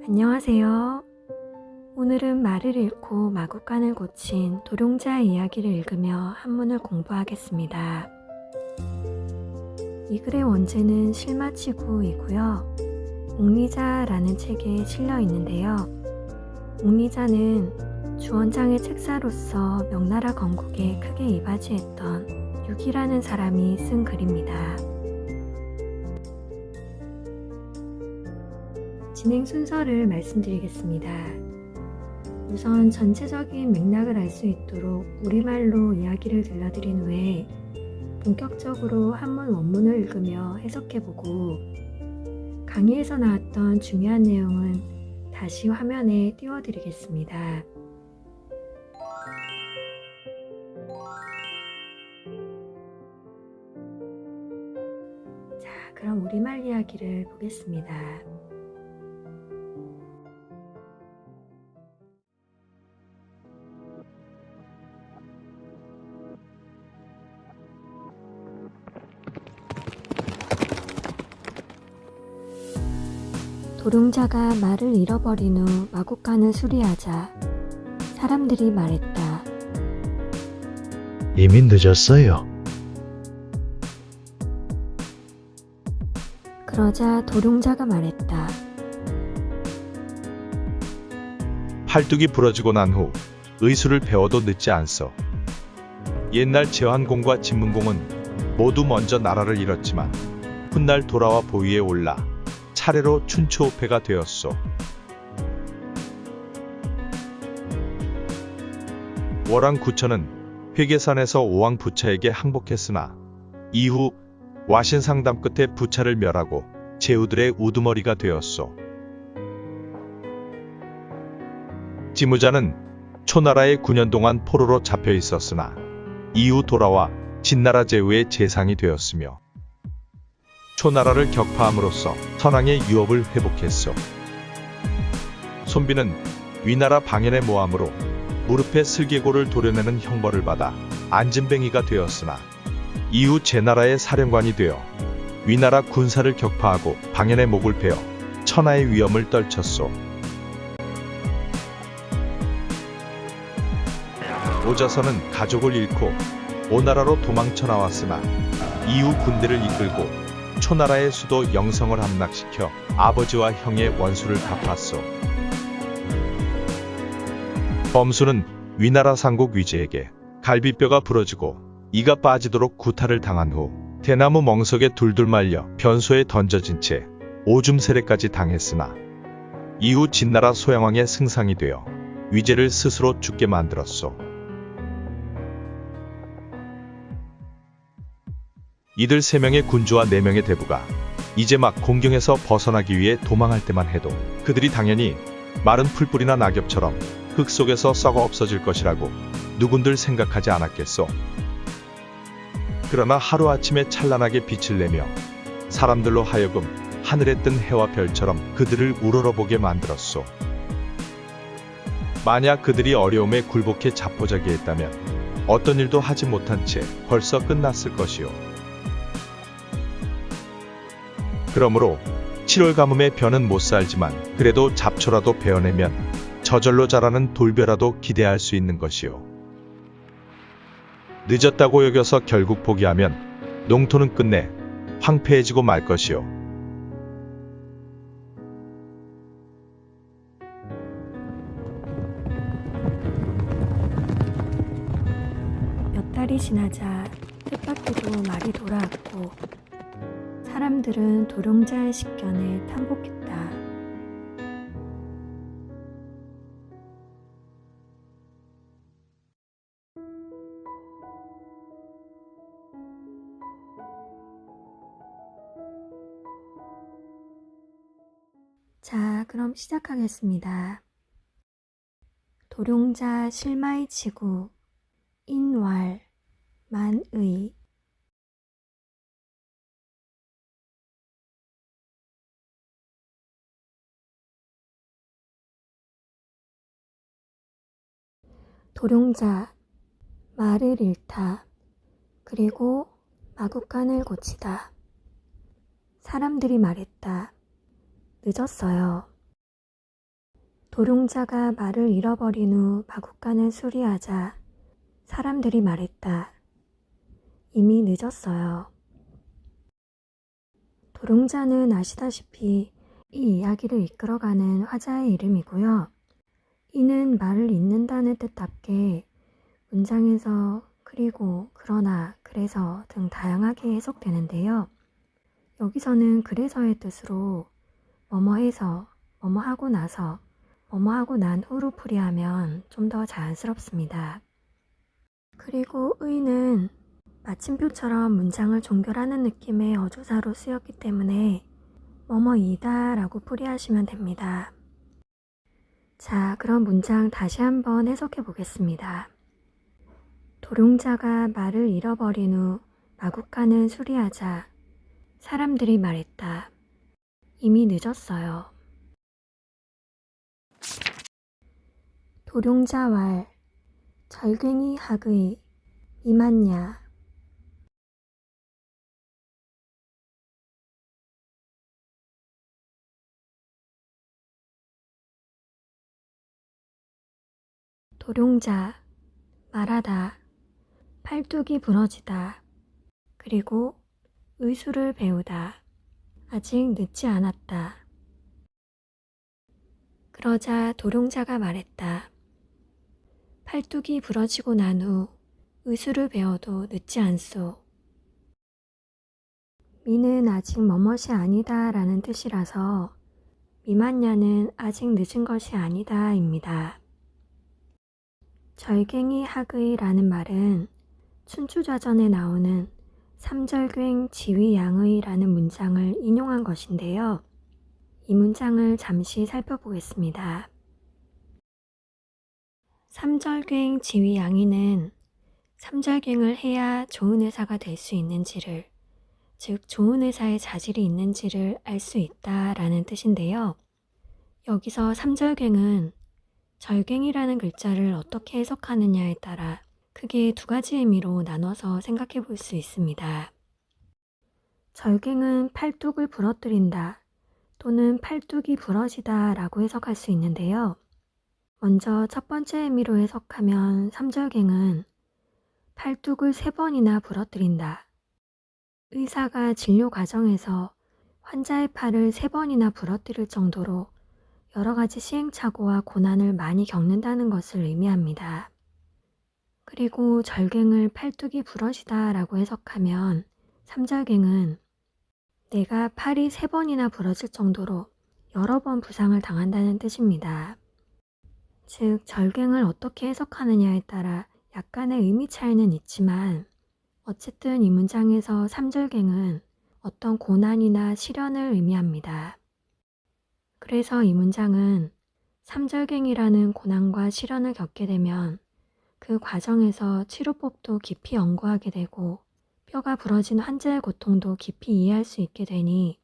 안녕하세요. 오늘은 말을 잃고 마구간을 고친 도룡자의 이야기를 읽으며 한문을 공부하겠습니다. 이 글의 원제는 실마치구이고요. 옥리자라는 책에 실려 있는데요. 옥리자는 주원장의 책사로서 명나라 건국에 크게 이바지했던 육이라는 사람이 쓴 글입니다. 진행 순서를 말씀드리겠습니다. 우선 전체적인 맥락을 알 수 있도록 우리말로 이야기를 들려드린 후에 본격적으로 한문 원문을 읽으며 해석해보고 강의에서 나왔던 중요한 내용은 다시 화면에 띄워드리겠습니다. 자, 그럼 우리말 이야기를 보겠습니다. 도룡자가 말을 잃어버린 후 마구간을 수리하자 사람들이 말했다. 이미 늦었어요. 그러자 도룡자가 말했다. 팔뚝이 부러지고 난 후 의술을 배워도 늦지 않소. 옛날 제환공과 진문공은 모두 먼저 나라를 잃었지만 훗날 돌아와 보위에 올라 차례로 춘추호패가 되었소. 월왕 구천은 회계산에서 오왕 부차에게 항복했으나 이후 와신상담 끝에 부차를 멸하고 제후들의 우두머리가 되었소. 지무자는 초나라에 9년 동안 포로로 잡혀 있었으나 이후 돌아와 진나라 제후의 재상이 되었으며 초나라를 격파함으로써 선왕의 유업을 회복했소. 손비는 위나라 방연의 모함으로 무릎에 슬개골을 도려내는 형벌을 받아 안진뱅이가 되었으나 이후 제나라의 사령관이 되어 위나라 군사를 격파하고 방연의 목을 베어 천하의 위엄을 떨쳤소. 오자선은 가족을 잃고 오나라로 도망쳐 나왔으나 이후 군대를 이끌고 초나라의 수도 영성을 함락시켜 아버지와 형의 원수를 갚았소. 범수는 위나라 상국 위제에게 갈비뼈가 부러지고 이가 빠지도록 구타를 당한 후 대나무 멍석에 둘둘 말려 변소에 던져진 채 오줌 세례까지 당했으나 이후 진나라 소양왕의 승상이 되어 위제를 스스로 죽게 만들었소. 이들 3명의 군주와 4명의 대부가 이제 막 공경에서 벗어나기 위해 도망할 때만 해도 그들이 당연히 마른 풀뿌리나 낙엽처럼 흙 속에서 썩어 없어질 것이라고 누군들 생각하지 않았겠소. 그러나 하루아침에 찬란하게 빛을 내며 사람들로 하여금 하늘에 뜬 해와 별처럼 그들을 우러러보게 만들었소. 만약 그들이 어려움에 굴복해 자포자기했다면 어떤 일도 하지 못한 채 벌써 끝났을 것이요. 그러므로 7월 가뭄에 벼는 못 살지만 그래도 잡초라도 베어내면 저절로 자라는 돌벼라도 기대할 수 있는 것이요. 늦었다고 여겨서 결국 포기하면 농토는 끝내 황폐해지고 말 것이요. 몇 달이 지나자 뜻밖에도 말이 돌아왔고 사람들은 도룡자의 식견을 탐복했다. 자, 그럼 시작하겠습니다. 도룡자 실마이 치구 인왈 만의 도룡자 말을 잃다. 그리고 마구간을 고치다. 사람들이 말했다. 늦었어요. 도룡자가 말을 잃어버린 후 마구간을 수리하자 사람들이 말했다. 이미 늦었어요. 도룡자는 아시다시피 이 이야기를 이끌어가는 화자의 이름이고요. 이는 말을 잇는다는 뜻답게 문장에서 그리고, 그러나, 그래서 등 다양하게 해석되는데요. 여기서는 그래서의 뜻으로 뭐뭐해서, 뭐뭐하고 나서, 뭐뭐하고 난 후로 풀이하면 좀 더 자연스럽습니다. 그리고 의는 마침표처럼 문장을 종결하는 느낌의 어조사로 쓰였기 때문에 뭐뭐이다 라고 풀이하시면 됩니다. 자, 그럼 문장 다시 한번 해석해 보겠습니다. 도룡자가 말을 잃어버린 후 마구간을 수리하자 사람들이 말했다. 이미 늦었어요. 도룡자 왈, 절괭이 학의, 이맞냐. 도룡자, 말하다, 팔뚝이 부러지다, 그리고 의술을 배우다, 아직 늦지 않았다. 그러자 도룡자가 말했다. 팔뚝이 부러지고 난 후 의술을 배워도 늦지 않소. 미는 아직 뭐뭇이 아니다 라는 뜻이라서 미맞냐는 아직 늦은 것이 아니다 입니다. 절괭이 학의 라는 말은 춘추좌전에 나오는 삼절괭 지위양의 라는 문장을 인용한 것인데요. 이 문장을 잠시 살펴보겠습니다. 삼절괭 지위양의는 삼절괭을 해야 좋은 의사가 될 수 있는지를, 즉 좋은 의사의 자질이 있는지를 알 수 있다 라는 뜻인데요. 여기서 삼절괭은 절괭이라는 글자를 어떻게 해석하느냐에 따라 크게 두 가지 의미로 나눠서 생각해 볼 수 있습니다. 절괭은 팔뚝을 부러뜨린다 또는 팔뚝이 부러지다 라고 해석할 수 있는데요. 먼저 첫 번째 의미로 해석하면 삼절괭은 팔뚝을 3번이나 부러뜨린다. 의사가 진료 과정에서 환자의 팔을 3번이나 부러뜨릴 정도로 여러 가지 시행착오와 고난을 많이 겪는다는 것을 의미합니다. 그리고 절괭을 팔뚝이 부러지다 라고 해석하면 삼절괭은 내가 팔이 3번이나 부러질 정도로 여러 번 부상을 당한다는 뜻입니다. 즉 절괭을 어떻게 해석하느냐에 따라 약간의 의미 차이는 있지만 어쨌든 이 문장에서 삼절괭은 어떤 고난이나 시련을 의미합니다. 그래서 이 문장은 삼절괭이라는 고난과 시련을 겪게 되면 그 과정에서 치료법도 깊이 연구하게 되고 뼈가 부러진 환자의 고통도 깊이 이해할 수 있게 되니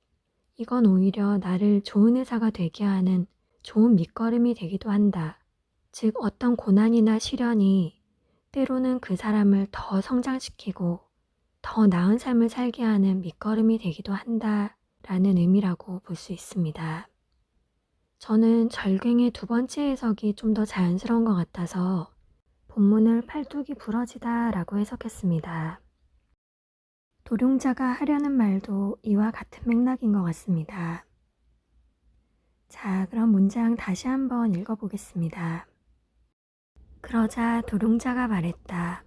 이건 오히려 나를 좋은 의사가 되게 하는 좋은 밑거름이 되기도 한다. 즉 어떤 고난이나 시련이 때로는 그 사람을 더 성장시키고 더 나은 삶을 살게 하는 밑거름이 되기도 한다라는 의미라고 볼 수 있습니다. 저는 절괭의 두 번째 해석이 좀 더 자연스러운 것 같아서 본문을 팔뚝이 부러지다 라고 해석했습니다. 도룡자가 하려는 말도 이와 같은 맥락인 것 같습니다. 자, 그럼 문장 다시 한번 읽어보겠습니다. 그러자 도룡자가 말했다.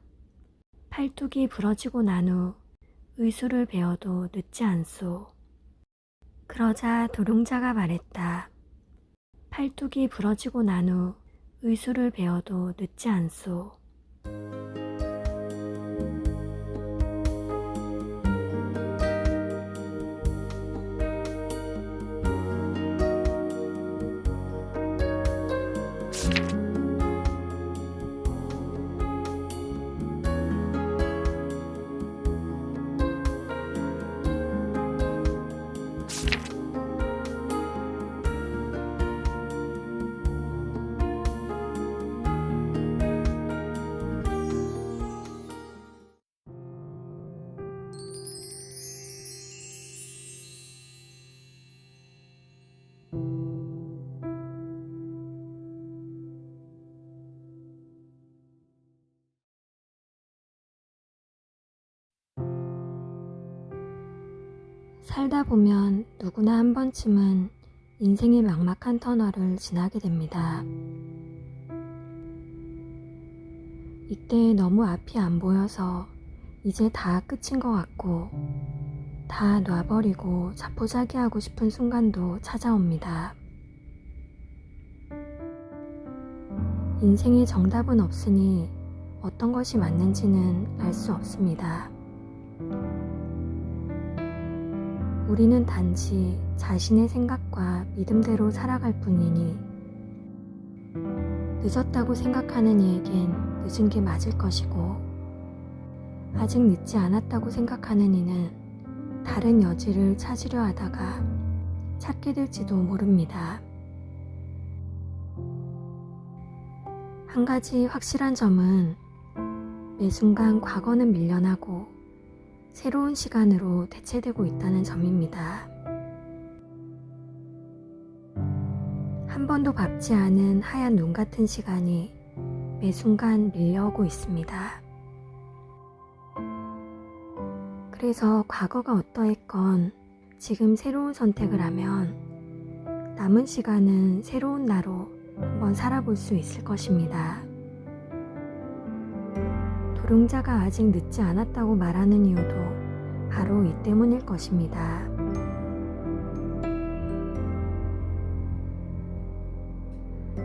팔뚝이 부러지고 난 후 의술을 배워도 늦지 않소. 그러자 도룡자가 말했다. 팔뚝이 부러지고 난 후 의술을 배워도 늦지 않소. 살다 보면 누구나 한 번쯤은 인생의 막막한 터널을 지나게 됩니다. 이때 너무 앞이 안 보여서 이제 다 끝인 것 같고 다 놔버리고 자포자기하고 싶은 순간도 찾아옵니다. 인생에 정답은 없으니 어떤 것이 맞는지는 알 수 없습니다. 우리는 단지 자신의 생각과 믿음대로 살아갈 뿐이니 늦었다고 생각하는 이에겐 늦은 게 맞을 것이고 아직 늦지 않았다고 생각하는 이는 다른 여지를 찾으려 하다가 찾게 될지도 모릅니다. 한 가지 확실한 점은 매 순간 과거는 밀려나고 새로운 시간으로 대체되고 있다는 점입니다. 한 번도 밟지 않은 하얀 눈 같은 시간이 매 순간 밀려오고 있습니다. 그래서 과거가 어떠했건 지금 새로운 선택을 하면 남은 시간은 새로운 나로 한번 살아볼 수 있을 것입니다. 도룡자가 아직 늦지 않았다고 말하는 이유도 바로 이 때문일 것입니다.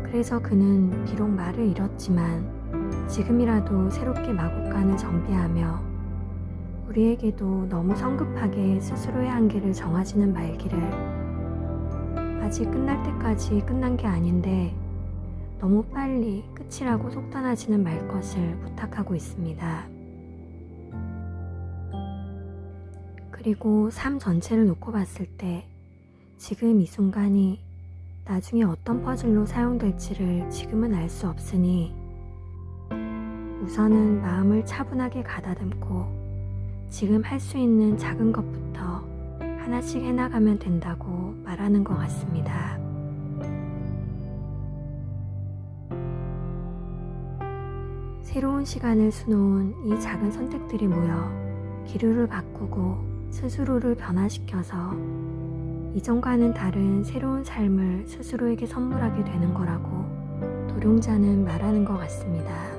그래서 그는 비록 말을 잃었지만 지금이라도 새롭게 마곡간을 정비하며 우리에게도 너무 성급하게 스스로의 한계를 정하지는 말기를 아직 끝날 때까지 끝난 게 아닌데 너무 빨리 끝이라고 속단하지는 말 것을 부탁하고 있습니다. 그리고 삶 전체를 놓고 봤을 때 지금 이 순간이 나중에 어떤 퍼즐로 사용될지를 지금은 알 수 없으니 우선은 마음을 차분하게 가다듬고 지금 할 수 있는 작은 것부터 하나씩 해나가면 된다고 말하는 것 같습니다. 새로운 시간을 수놓은 이 작은 선택들이 모여 기류를 바꾸고 스스로를 변화시켜서 이전과는 다른 새로운 삶을 스스로에게 선물하게 되는 거라고 도룡자는 말하는 것 같습니다.